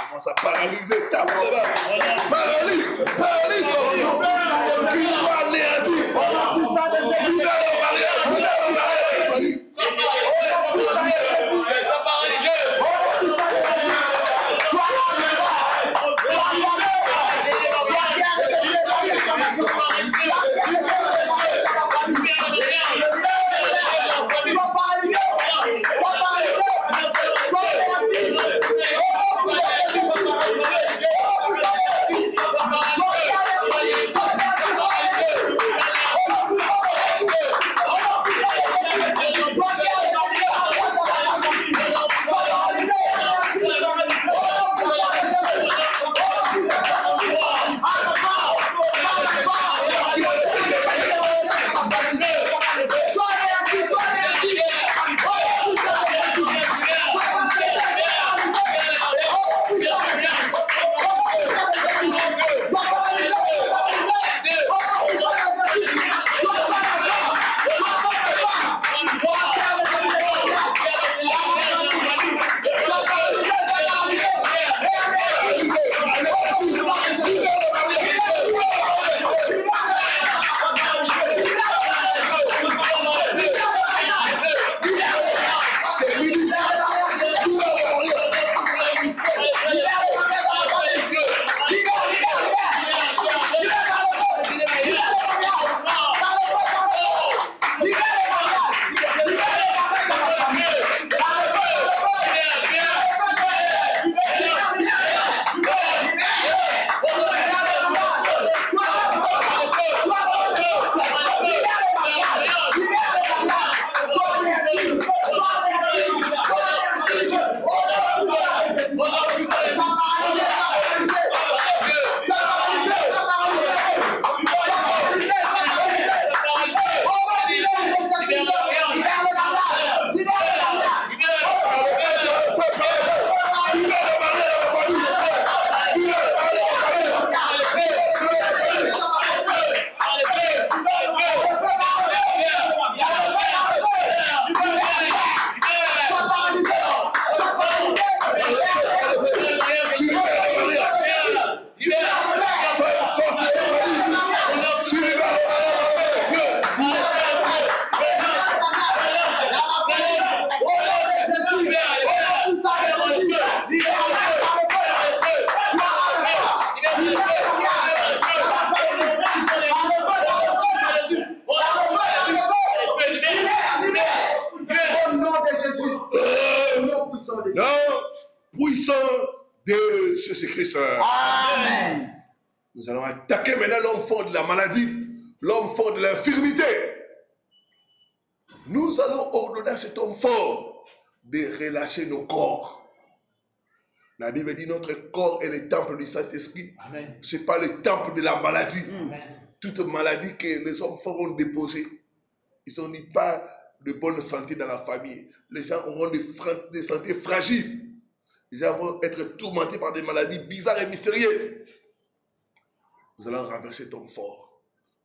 Commence à paralyser ta main. Paralyse. Qu'il soit anéanti. Libère le mariage. puissant de Jésus-Christ. Amen. Nous allons attaquer maintenant l'homme fort de la maladie, l'homme fort de l'infirmité. Nous allons ordonner à cet homme fort de relâcher nos corps. La Bible dit notre corps est le temple du Saint-Esprit. Ce n'est pas le temple de la maladie. Amen. Toute maladie que les hommes forts ont déposée, ils n'ont pas de bonne santé dans la famille. Les gens auront des santé fragiles. Les gens vont être tourmentés par des maladies bizarres et mystérieuses. Nous allons renverser cet homme fort.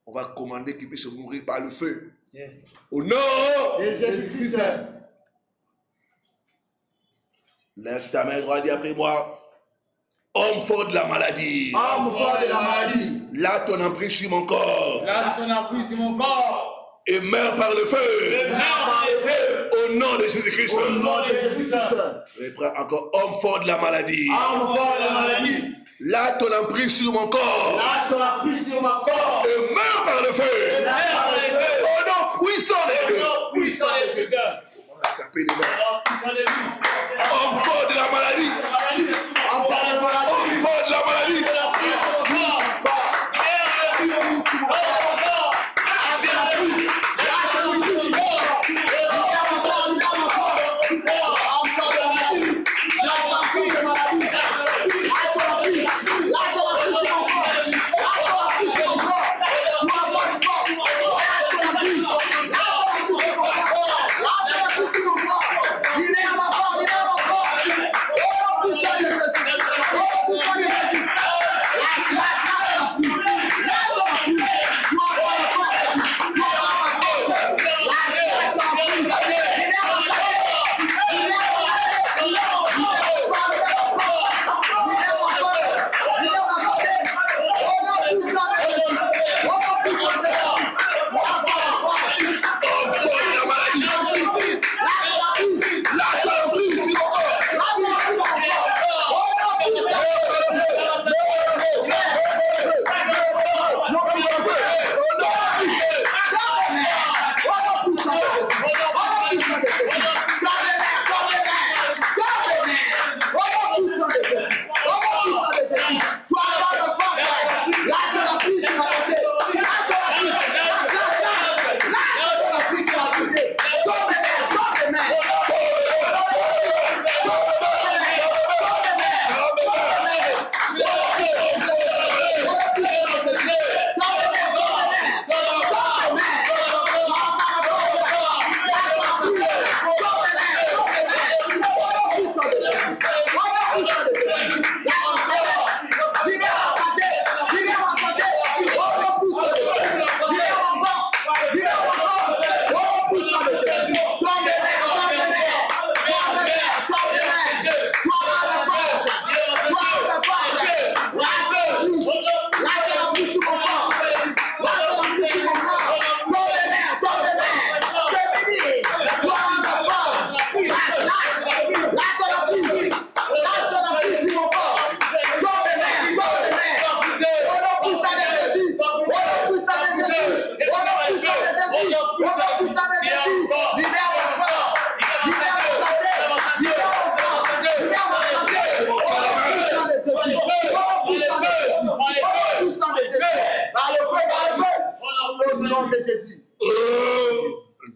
On va commander qu'il puisse mourir par le feu. Yes. Au nom de Jésus-Christ. Lève ta main droite, dis après moi. Homme fort de la maladie. Homme fort de la maladie. Lâche ton emprise sur mon corps. Lâche ton emprise sur mon corps. Et meurs par le feu. Et meurs par le feu. Au nom de Jésus-Christ. Au nom de Jésus-Christ. Reprends encore. Homme fort de la maladie. Homme fort de la maladie. Lâche ton emprise sur mon corps. Lâche ton emprise sur mon corps. Et meurs par le feu. Et meurs par le feu. Au nom puissant de Dieu. Au nom puissant de Jésus. On va taper les mains. Homme fort de la maladie. Homme fort de la maladie. Homme fort de la maladie.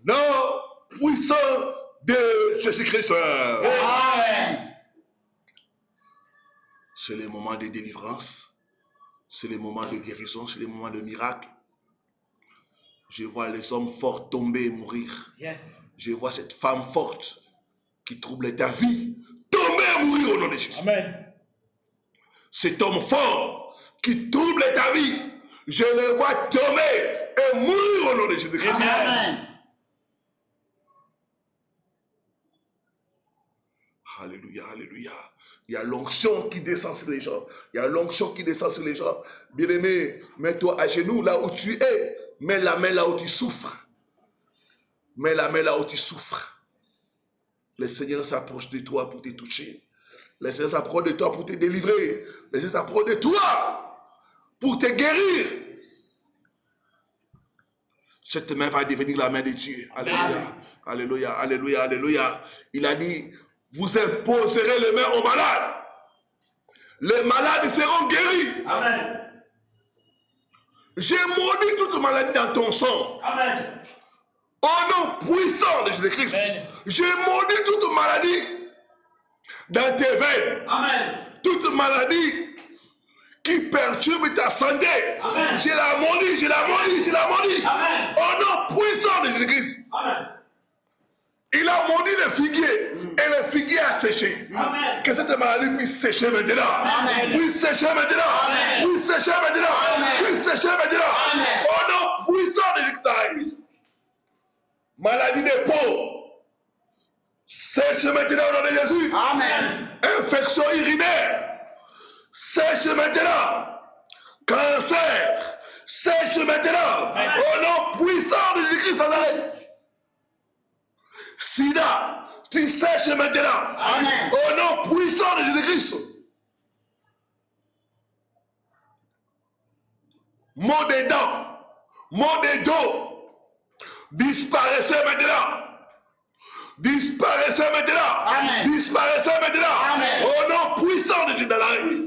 Nom puissant de Jésus-Christ. Amen. C'est les moments de délivrance, c'est les moments de guérison, c'est les moments de miracle. Je vois les hommes forts tomber et mourir. Yes. Je vois cette femme forte qui troublait ta vie tomber et mourir au nom de Jésus. Amen. Cet homme fort qui troublait ta vie, je le vois tomber et mourir au nom de Jésus-Christ. Amen. Alléluia, alléluia. Il y a l'onction qui descend sur les gens. Il y a l'onction qui descend sur les gens. Bien-aimé, mets-toi à genoux là où tu es. Mets la main là où tu souffres. Mets la main là où tu souffres. Le Seigneur s'approche de toi pour te toucher. Le Seigneur s'approche de toi pour te délivrer. Le Seigneur s'approche de toi pour te guérir. Cette main va devenir la main de Dieu. Alléluia, alléluia, alléluia, alléluia. Il a dit, vous imposerez les mains aux malades. Les malades seront guéris. Amen. J'ai maudit toute maladie dans ton sang. Amen. Au nom puissant de Jésus-Christ, j'ai maudit toute maladie dans tes veines. Amen. Toute maladie qui perturbe ta santé. Amen. Je la maudis, je la maudis, je la maudis. Amen. Au nom puissant de Jésus-Christ. Amen. Il a maudit le figuier et le figuier a séché. Amen. Que cette maladie puisse sécher maintenant. Amen. Puisse sécher maintenant. Amen. Puisse sécher maintenant. Amen. Puisse sécher maintenant. Amen. Au nom puissant de Jésus-Christ. Maladie des peaux. Sèche maintenant au nom de Jésus. Amen. Infection urinaire. Sèche maintenant. Cancer. Sèche maintenant. Amen. Au nom puissant de Jésus-Christ Nazareth. Sida, tu sèches maintenant. Amen. Au nom puissant de Jésus-Christ. Maux des dents, maux des dos, disparaissez maintenant. Disparaissez maintenant. Amen. Disparaissez maintenant. Amen. Au nom puissant de Jésus Nazareth.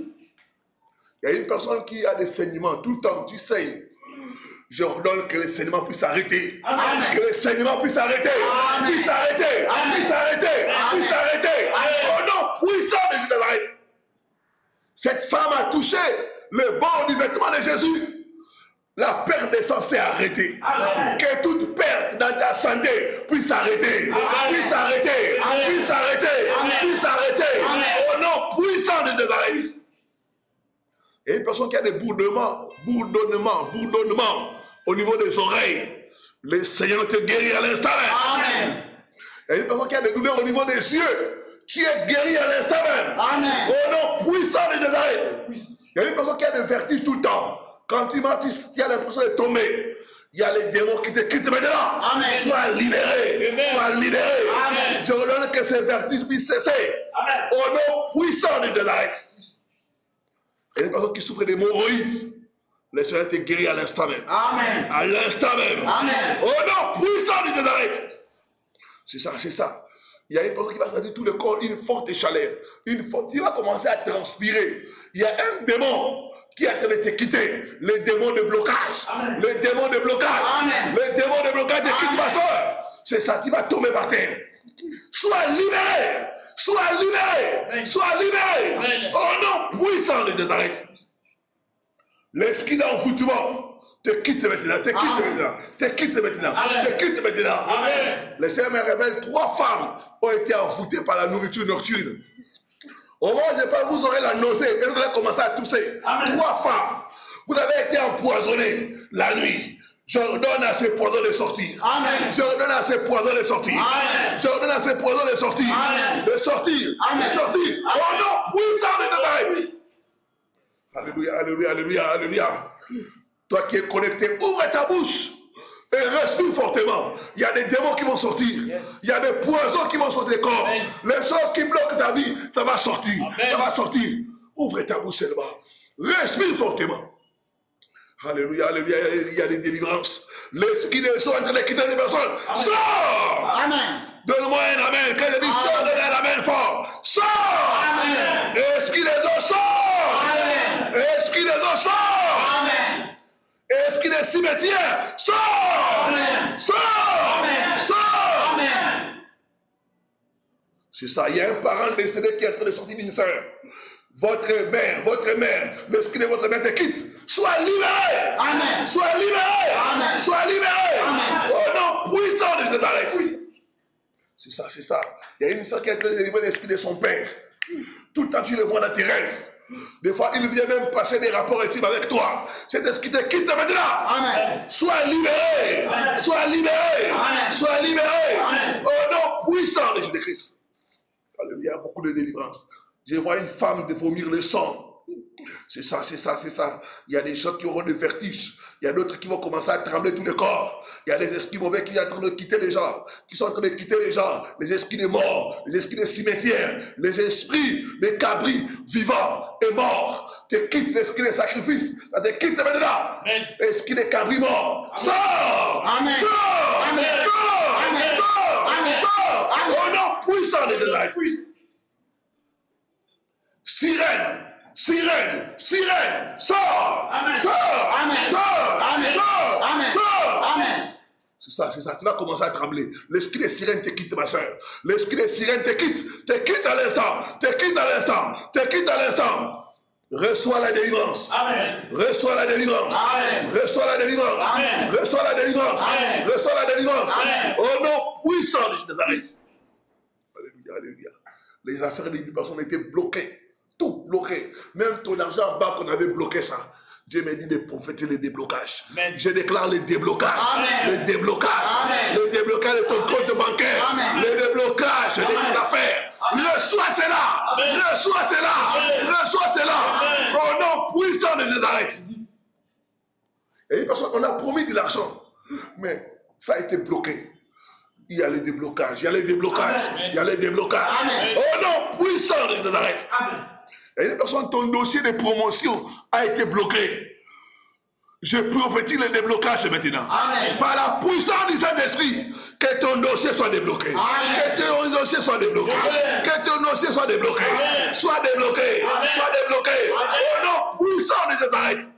Il y a une personne qui a des saignements tout le temps, tu saignes. J'ordonne que les saignements puissent s'arrêter. Que les saignements puissent s'arrêter. Puissent s'arrêter. Puissent s'arrêter. Puissent s'arrêter. Au nom puissant de Jésus de Nazareth. Cette femme a touché le bord du vêtement de Jésus. La perte de sang s'est arrêtée. Que toute perte dans ta santé puisse s'arrêter. Puisse s'arrêter. Puisse s'arrêter. Puisse s'arrêter. Au nom puissant de Nazareth. Il y a une personne qui a des bourdonnements au niveau des oreilles. Le Seigneur te guérit à l'instant même. Amen. Il y a une personne qui a des douleurs au niveau des yeux. Tu es guéri à l'instant même. Amen. Au nom puissant de Nazareth. Il y a une personne qui a des vertiges tout le temps. Quand tu marches, tu as l'impression de tomber. Il y a les démons qui te quittent maintenant. Amen. Sois libéré. Amen. Sois libéré. Amen. Je ordonne que ces vertiges puissent cesser. Amen. Au nom puissant de Nazareth. Il y a des personnes qui souffrent d'hémorroïdes. Le Seigneur te guérit à l'instant même. Amen. À l'instant même. Amen. Au nom puissant de Nazareth. C'est ça, c'est ça. Il y a une personne qui va sentir tout le corps, une forte chaleur. Tu vas commencer à transpirer. Il y a un démon qui est en train de te quitter. Le démon de blocage. Amen. Le démon de blocage. Amen. Le démon de blocage te quitte, ma soeur. C'est ça, tu vas tomber par terre. Sois libéré. Sois libéré. Amen. Sois libéré. Amen. Au nom puissant de Nazareth. L'esprit d'envoûtement te quitte maintenant, te quitte maintenant, te quitte maintenant, te quitte maintenant. Amen. Le Seigneur me révèle 3 femmes ont été envoûtées par la nourriture nocturne. Au moment où je parle, vous aurez la nausée et vous allez commencer à tousser. Amen. 3 femmes, vous avez été empoisonnées la nuit. J'ordonne à ces poisons de sortir. Amen. J'ordonne à ces poisons de sortir. Amen. J'ordonne à ces poisons de sortir. Amen. De sortir. Amen. De sortir. Au nom puissant de Nazareth. Alléluia, alléluia, alléluia, alléluia. Toi qui es connecté, ouvre ta bouche et respire fortement. Il y a des démons qui vont sortir. Il y a des poisons qui vont sortir des corps. Amen. Les choses qui bloquent ta vie, ça va sortir. Amen. Ça va sortir. Ouvre ta bouche seulement. Respire fortement. Alléluia, alléluia, il y a des délivrances. L'esprit des sont en train de quitter les personnes. Sors! Amen. Donne-moi un amen. Quand je dis sors, donne un amen fort. Sors! Amen. Esprit des eaux, sors! Amen. Esprit des eaux, sors! Amen. Esprit des cimetières, sors! Amen. Sors! Amen. Sors! Amen. C'est ça, il y a un parent décédé qui est en train de sortir d'une sœur. Votre mère, l'esprit de votre mère te quitte. Sois libéré! Amen. Sois libéré! Amen. Sois libéré! Amen. Au nom puissant de Nazareth. C'est ça, c'est ça. Il y a une sœur qui est en train de délivrer l'esprit de son père. Tout le temps, tu le vois dans tes rêves. Des fois, il vient même passer des rapports intimes avec toi. Cet esprit te quitte maintenant. Amen. Sois libéré. Amen. Sois libéré. Amen. Sois libéré. Amen. Au nom puissant de Jésus-Christ. Alléluia, beaucoup de délivrance. Je vois une femme de vomir le sang. C'est ça, c'est ça, c'est ça. Il y a des gens qui auront des vertiges. Il y a d'autres qui vont commencer à trembler tout le corps. Il y a des esprits mauvais qui sont en train de quitter les gens. Qui sont en train de quitter les gens. Les esprits des morts, les esprits des cimetières, les esprits des cabris vivants et morts. Te quitte l'esprit des sacrifices. Ça te quitte maintenant. Amen. L'esprit des cabris morts. Sors! Amen. Sors! Amen. Sors! Amen. Sors! Amen. Sors! Amen. Au nom puissant de Nazareth. Sirène, sirène, sirène, sors, Amen. sors, Amen. sors, Amen. sors, Amen. sors. Amen. C'est ça, tu vas commencer à trembler. L'esprit des sirènes te quitte, ma soeur. L'esprit des sirènes te quitte à l'instant, te quitte à l'instant, te quitte à l'instant. Reçois la délivrance. Amen. Reçois la délivrance. Amen. Reçois la délivrance. Amen. Reçois la délivrance. Amen. Reçois la délivrance. Amen. Au nom puissant de Jésus. Alléluia, alléluia. Les affaires des personnes étaient bloquées. Tout bloqué. Même ton argent en bas qu'on avait bloqué ça. Dieu m'a dit de prophétiser les déblocages. Amen. Je déclare les déblocages. Amen. Les déblocages. Amen. Les déblocages de ton compte bancaire. Amen. Les déblocages de Amen. tes affaires. Reçois cela. Amen. Reçois cela. Amen. Reçois cela. Amen. Au nom puissant de Nazareth. Et une personne, on a promis de l'argent. Mais ça a été bloqué. Il y a les déblocages. Il y a les déblocages. Amen. Il y a les déblocages. Amen. Au nom puissant de Nazareth. Amen. Et une personne, ton dossier de promotion a été bloqué. Je prophétise le déblocage maintenant. Amen. Par la puissance du Saint-Esprit, que ton dossier soit débloqué. Amen. Que ton dossier soit débloqué. Amen. Que ton dossier soit débloqué. Amen. Soit débloqué. Amen. Soit débloqué. Amen. Au nom puissant de Nazareth.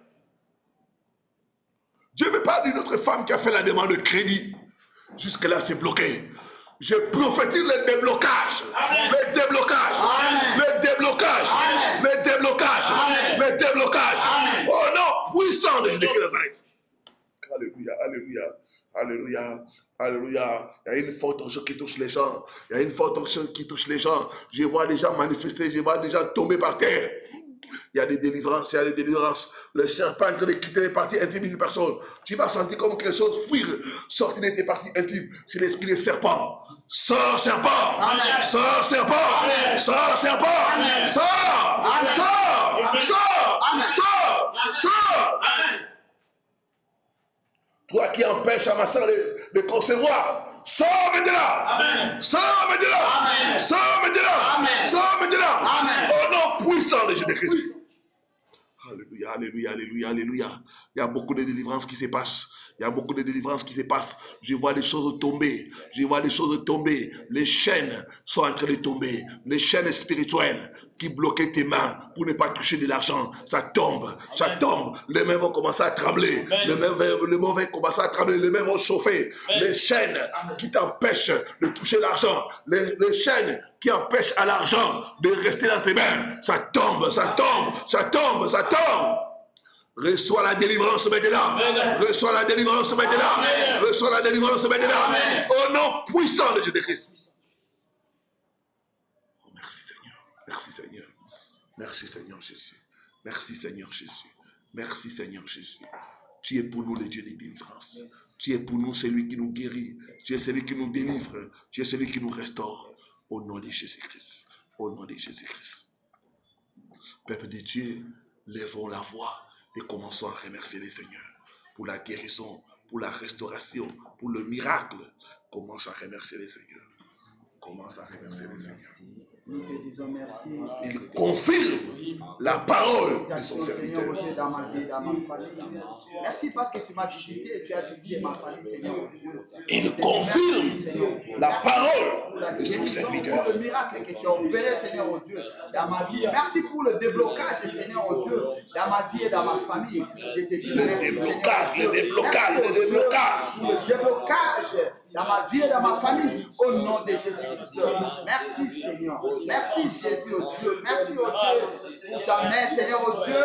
Dieu me parle d'une autre femme qui a fait la demande de crédit. Jusque-là, c'est bloqué. Je prophétise le déblocage. Amen. Le déblocage. Amen. Le déblocage. Amen. Le déblocage. Amen. Le déblocage. Amen. Au nom puissant de Nazareth. Alléluia, alléluia, alléluia, alléluia. Il y a une forte onction qui touche les gens. Il y a une forte onction qui touche les gens. Je vois des gens manifester, je vois des gens tomber par terre. Il y a des délivrances, il y a des délivrances. Le serpent est en train de quitter les parties intimes d'une personne. Tu vas sentir comme quelque chose fuir, sortir de tes parties intimes. C'est l'esprit des serpents. Sors, serpent! Amen. Sors, serpent! Amen. Sors, serpent! Amen. Sors! Amen. Sors! Amen. Sors! Amen. Sors! Sors! Amen. Toi qui empêches à ma soeur de concevoir, sors maintenant! Amen. Sors maintenant! Amen. Sors maintenant! Amen. Sors maintenant! Amen. Au nom puissant de Jésus-Christ. Alléluia, alléluia, alléluia, alléluia. Il y a beaucoup de délivrances qui se passent. Il y a beaucoup de délivrances qui se passent. Je vois des choses tomber. Je vois des choses tomber. Les chaînes sont en train de tomber. Les chaînes spirituelles qui bloquaient tes mains pour ne pas toucher de l'argent. Ça tombe. Ça tombe. Les mains vont commencer à trembler. Les mains vont commencer à trembler. Les mains vont chauffer. Les chaînes qui t'empêchent de toucher l'argent. Les chaînes qui empêchent à l'argent de rester dans tes mains. Ça tombe. Ça tombe. Ça tombe. Ça tombe. Reçois la délivrance maintenant. Amen. Reçois la délivrance maintenant. Amen. Reçois la délivrance maintenant. Amen. Au nom puissant de Jésus-Christ. Oh, merci Seigneur. Merci Seigneur. Merci Seigneur Jésus. Merci Seigneur Jésus. Merci Seigneur Jésus. Tu es pour nous le Dieu des délivrances. Tu es pour nous celui qui nous guérit. Tu es celui qui nous délivre. Tu es celui qui nous restaure. Au nom de Jésus-Christ. Au nom de Jésus-Christ. Peuple de Dieu, lèvons la voix et commençons à remercier le Seigneur pour la guérison, pour la restauration, pour le miracle. Commence à remercier le Seigneur. Commence à remercier le Seigneur. Nous te disons merci. Il confirme la parole de son serviteur. Seigneur Dieu, dans ma vie, dans ma famille. Merci parce que tu m'as visité et tu as visité ma famille, Seigneur Dieu. Il confirme la parole de son serviteur. Pour le miracle que tu as opéré, Seigneur Dieu, dans ma vie. Merci pour le déblocage, Seigneur Dieu, dans ma vie et dans ma famille. Je te dis merci, déblocage, Seigneur le Dieu. déblocage, Merci, le déblocage. pour le déblocage dans ma vie et dans ma famille, au nom de Jésus-Christ. Merci, Seigneur. Merci, Jésus, oh Dieu. Merci, oh Dieu, pour ta main, Seigneur, oh Dieu,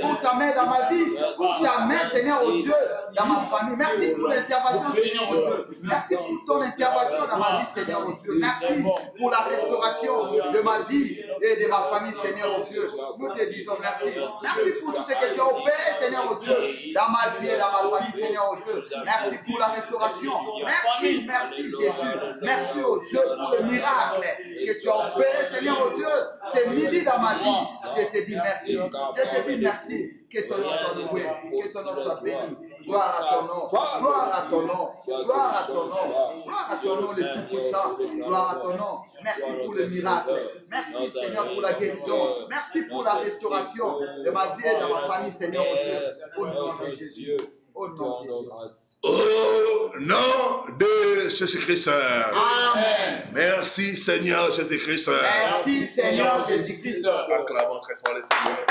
pour ta main dans ma vie, pour ta main, Seigneur, oh Dieu, dans ma famille. Merci pour l'intervention, Seigneur, oh Dieu. Merci pour son intervention dans ma vie, Seigneur, oh Dieu. Merci pour la restauration de ma vie et de ma famille, Seigneur, oh Dieu. Nous te disons merci. Merci pour tout ce que tu as opéré, Seigneur, oh Dieu, dans ma vie et dans ma famille, Seigneur, oh Dieu. Merci pour la restauration. Merci, merci, Jésus. Merci, oh Dieu, pour le miracle que tu as opéré, Seigneur, oh Dieu. C'est midi dans ma vie. Je te dis merci. Je te dis merci. Que ton nom soit loué. Que ton nom soit béni. Gloire à ton nom. Gloire à ton nom. Gloire à ton nom. Gloire à ton nom, le Tout-Puissant. Gloire à ton nom. Merci pour le miracle. Merci, Seigneur, pour la guérison. Merci pour la restauration de ma vie et de ma famille, Seigneur, oh Dieu. Au nom de Jésus. Au nom de Jésus. Au nom de Jésus-Christ. Amen. Merci Seigneur Jésus-Christ. Merci Seigneur Jésus-Christ. Acclamons très fort le Seigneur.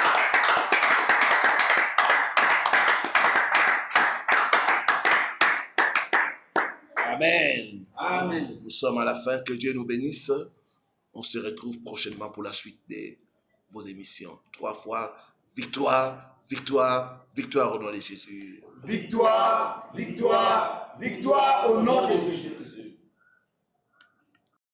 Amen. Amen. Nous sommes à la fin. Que Dieu nous bénisse. On se retrouve prochainement pour la suite de vos émissions. 3 fois victoire, victoire, victoire au nom de Jésus. Victoire, victoire, victoire au nom de Jésus.